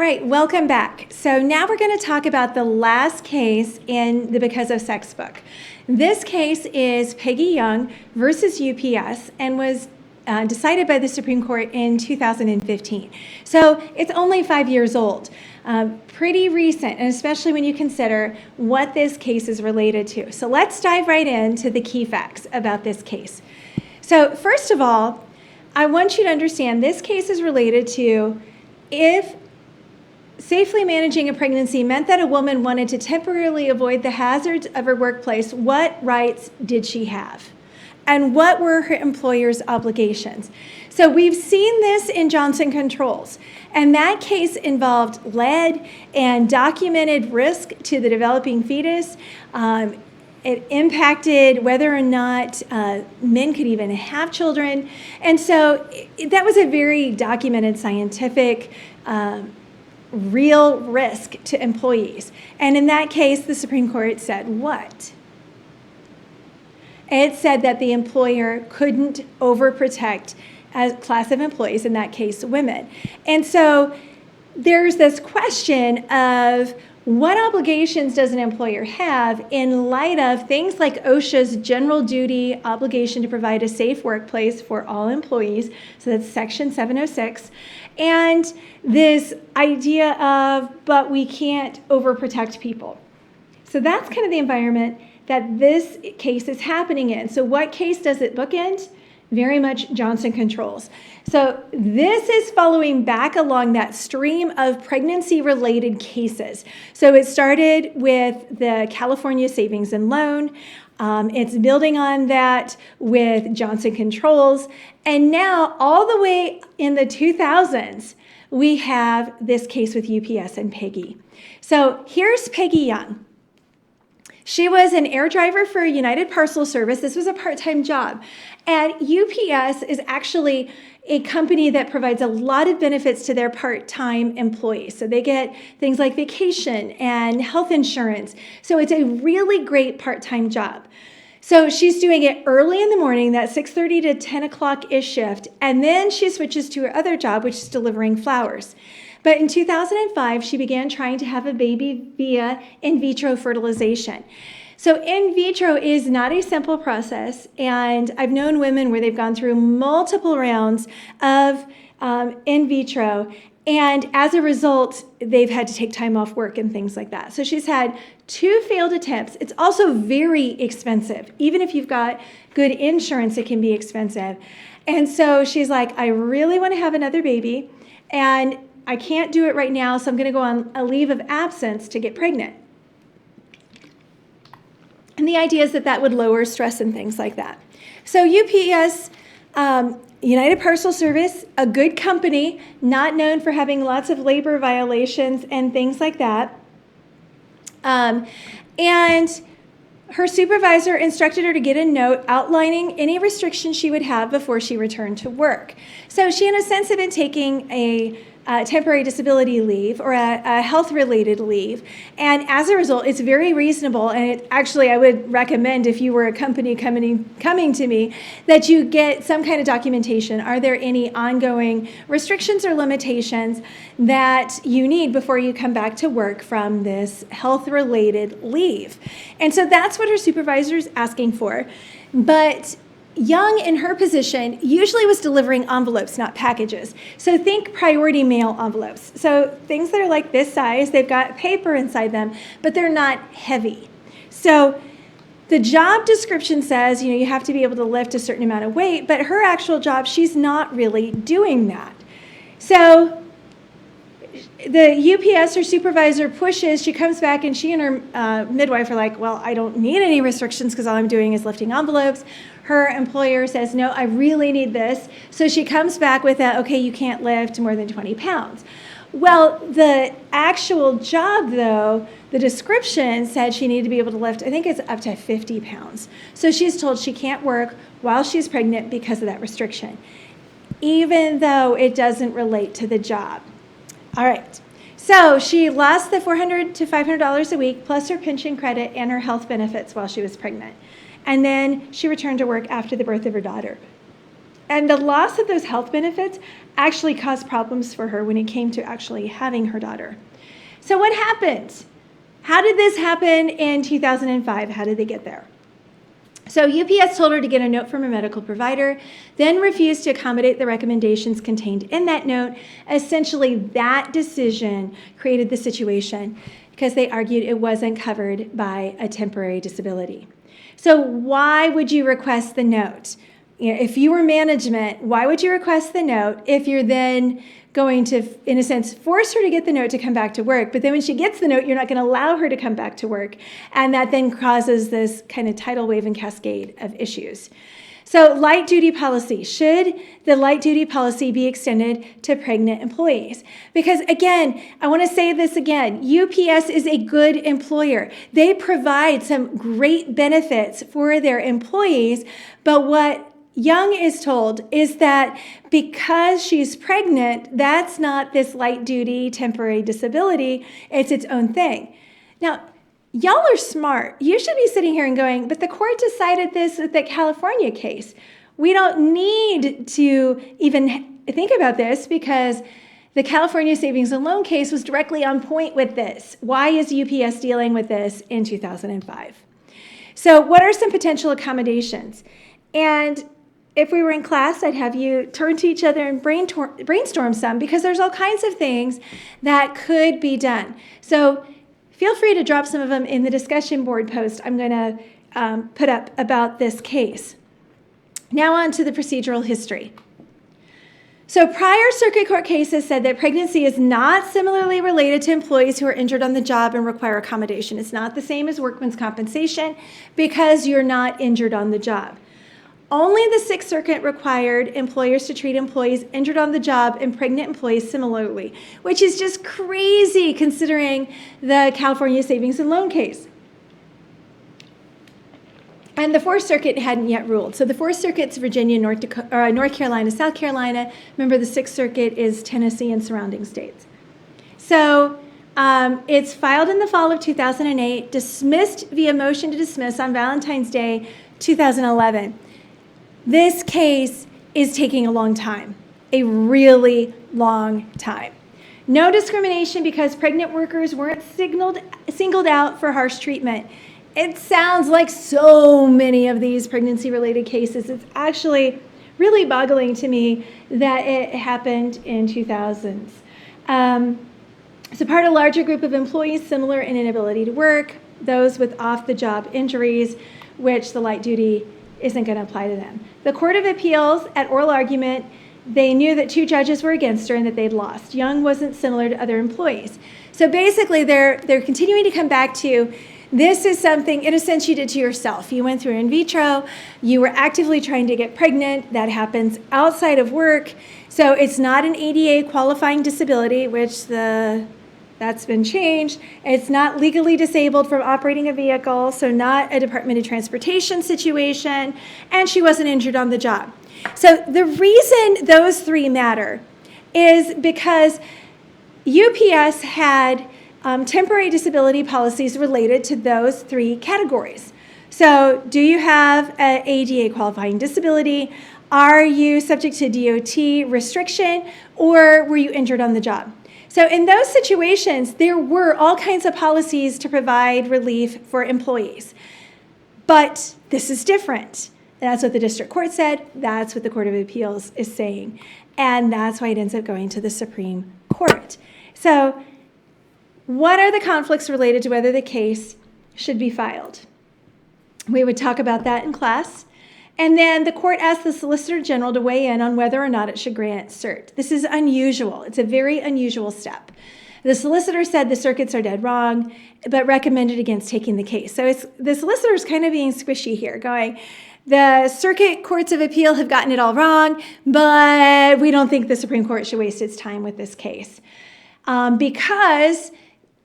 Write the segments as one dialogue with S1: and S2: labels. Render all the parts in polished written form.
S1: right, welcome back. So now we're going to talk about the last case in the Because of Sex book. This case is Peggy Young versus UPS and was decided by the Supreme Court in 2015. So it's only 5 years old. Pretty recent, and especially when you consider what this case is related to. So let's dive right into the key facts about this case. So first of all, I want you to understand this case is related to if safely managing a pregnancy meant that a woman wanted to temporarily avoid the hazards of her workplace, what rights did she have? And what were her employer's obligations? So we've seen this in Johnson Controls, and that case involved lead and documented risk to the developing fetus. It impacted whether or not men could even have children. And so that was a very documented scientific real risk to employees. And in that case, the Supreme Court said what? It said that the employer couldn't overprotect a class of employees, in that case, women. And so there's this question of what obligations does an employer have in light of things like OSHA's general duty obligation to provide a safe workplace for all employees, so that's Section 706, and this idea of, but we can't overprotect people. So that's kind of the environment that this case is happening in. So what case does it bookend? Very much Johnson Controls. So this is following back along that stream of pregnancy-related cases. So it started with the California Savings and Loan. It's building on that with Johnson Controls. And now, all the way in the 2000s, we have this case with UPS and Peggy. So here's Peggy Young. She was an air driver for United Parcel Service. This was a part-time job. And UPS is actually a company that provides a lot of benefits to their part-time employees. So they get things like vacation and health insurance. So it's a really great part-time job. So she's doing it early in the morning, that 6:30 to 10 o'clock-ish shift, and then she switches to her other job, which is delivering flowers. But in 2005, she began trying to have a baby via in vitro fertilization. So in vitro is not a simple process, and I've known women where they've gone through multiple rounds of in vitro, and as a result, they've had to take time off work and things like that. So she's had 2 failed attempts. It's also very expensive. Even if you've got good insurance, it can be expensive. And so she's like, I really want to have another baby, and I can't do it right now, so I'm going to go on a leave of absence to get pregnant. And the idea is that that would lower stress and things like that. So UPS, United Parcel Service, a good company, not known for having lots of labor violations and things like that. And her supervisor instructed her to get a note outlining any restrictions she would have before she returned to work. So she, in a sense, had been taking a temporary disability leave or a health-related leave. And as a result, it's very reasonable. And I would recommend, if you were a company coming to me, that you get some kind of documentation. Are there any ongoing restrictions or limitations that you need before you come back to work from this health-related leave? And so that's what her supervisor is asking for. But Young, in her position, usually was delivering envelopes, not packages. So think priority mail envelopes. So things that are like this size, they've got paper inside them, but they're not heavy. So the job description says, you have to be able to lift a certain amount of weight, but her actual job, she's not really doing that. So the UPS, her supervisor, pushes, she comes back, and she and her midwife are like, well, I don't need any restrictions because all I'm doing is lifting envelopes. Her employer says, no, I really need this. So she comes back with okay, you can't lift more than 20 pounds. Well, the actual job, though, the description said she needed to be able to lift, I think it's up to 50 pounds. So she's told she can't work while she's pregnant because of that restriction, even though it doesn't relate to the job. All right. So she lost the $400 to $500 a week, plus her pension credit and her health benefits while she was pregnant. And then she returned to work after the birth of her daughter. And the loss of those health benefits actually caused problems for her when it came to actually having her daughter. So what happened? How did this happen in 2005? How did they get there? So UPS told her to get a note from a medical provider, then refused to accommodate the recommendations contained in that note. Essentially, that decision created the situation because they argued it wasn't covered by a temporary disability. So why would you request the note? If you were management, why would you request the note if you're then going to, in a sense, force her to get the note to come back to work? But then when she gets the note, you're not going to allow her to come back to work. And that then causes this kind of tidal wave and cascade of issues. So light duty policy. Should the light duty policy be extended to pregnant employees? Because again, I want to say this again, UPS is a good employer. They provide some great benefits for their employees, but what Young is told is that because she's pregnant, that's not this light duty temporary disability, it's its own thing. Now, y'all are smart. You should be sitting here and going, but the court decided this with the California case. We don't need to even think about this because the California Savings and Loan case was directly on point with this. Why is UPS dealing with this in 2005? So what are some potential accommodations? And if we were in class, I'd have you turn to each other and brainstorm some because there's all kinds of things that could be done. So feel free to drop some of them in the discussion board post I'm going to put up about this case. Now on to the procedural history. So prior circuit court cases said that pregnancy is not similarly related to employees who are injured on the job and require accommodation. It's not the same as workman's compensation because you're not injured on the job. Only the Sixth Circuit required employers to treat employees injured on the job and pregnant employees similarly, which is just crazy considering the California Savings and Loan case. And the Fourth Circuit hadn't yet ruled. So the Fourth Circuit's Virginia, North Carolina, South Carolina. Remember, the Sixth Circuit is Tennessee and surrounding states. So it's filed in the fall of 2008, dismissed via motion to dismiss on Valentine's Day, 2011. This case is taking a long time, a really long time. No discrimination because pregnant workers weren't singled out for harsh treatment. It sounds like so many of these pregnancy-related cases. It's actually really boggling to me that it happened in 2000s. So part of a larger group of employees similar in inability to work, those with off-the-job injuries, which the light duty isn't going to apply to them. The Court of Appeals, at oral argument, they knew that two judges were against her and that they'd lost. Young wasn't similar to other employees. So basically, they're continuing to come back to, this is something, in a sense, you did to yourself. You went through in vitro, you were actively trying to get pregnant, that happens outside of work. So it's not an ADA qualifying disability, which that's been changed. It's not legally disabled from operating a vehicle, so not a Department of Transportation situation, and she wasn't injured on the job. So the reason those three matter is because UPS had temporary disability policies related to those three categories. So do you have an ADA qualifying disability? Are you subject to DOT restriction, or were you injured on the job? So in those situations, there were all kinds of policies to provide relief for employees. But this is different. That's what the district court said. That's what the Court of Appeals is saying. And that's why it ends up going to the Supreme Court. So what are the conflicts related to whether the case should be filed? We would talk about that in class. And then the court asked the Solicitor General to weigh in on whether or not it should grant cert. This is unusual. It's a very unusual step. The solicitor said the circuits are dead wrong, but recommended against taking the case. So the solicitor is kind of being squishy here, going, the circuit courts of appeal have gotten it all wrong, but we don't think the Supreme Court should waste its time with this case. Because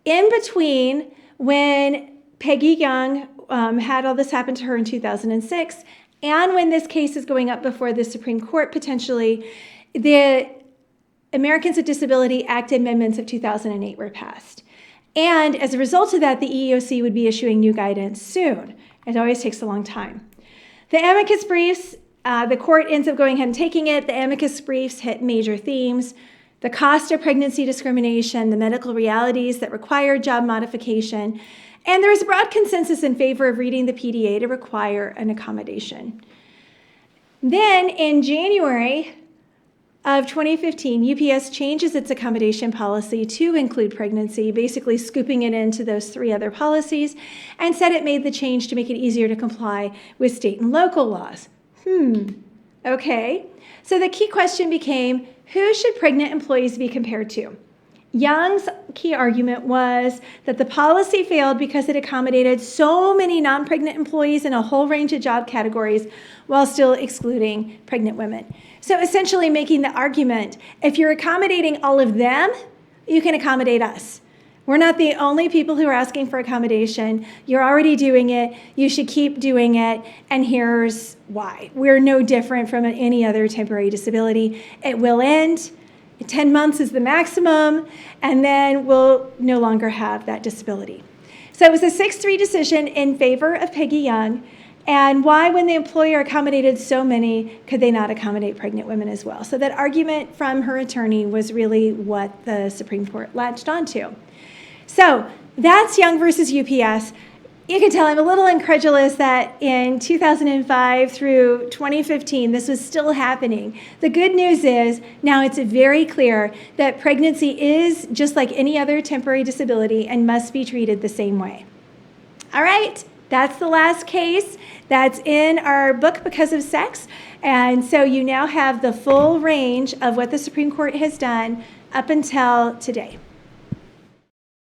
S1: in between when Peggy Young had all this happen to her in 2006, and when this case is going up before the Supreme Court potentially, the Americans with Disability Act amendments of 2008 were passed. And as a result of that, the EEOC would be issuing new guidance soon. It always takes a long time. The amicus briefs The court ends up going ahead and taking it. The amicus briefs hit major themes: the cost of pregnancy discrimination, the medical realities that require job modification, and there is a broad consensus in favor of reading the PDA to require an accommodation. Then in January of 2015, UPS changes its accommodation policy to include pregnancy, basically scooping it into those 3 other policies, and said it made the change to make it easier to comply with state and local laws. Okay. So the key question became, who should pregnant employees be compared to? Young's key argument was that the policy failed because it accommodated so many non-pregnant employees in a whole range of job categories while still excluding pregnant women. So essentially making the argument, if you're accommodating all of them, you can accommodate us. We're not the only people who are asking for accommodation. You're already doing it. You should keep doing it. And here's why. We're no different from any other temporary disability. It will end. 10 months is the maximum, and then we'll no longer have that disability. So it was a 6-3 decision in favor of Peggy Young. And why, when the employer accommodated so many, could they not accommodate pregnant women as well? So that argument from her attorney was really what the Supreme Court latched onto. So that's Young versus UPS. You can tell I'm a little incredulous that in 2005 through 2015, this was still happening. The good news is now it's very clear that pregnancy is just like any other temporary disability and must be treated the same way. All right, that's the last case. That's in our book, Because of Sex. And so you now have the full range of what the Supreme Court has done up until today.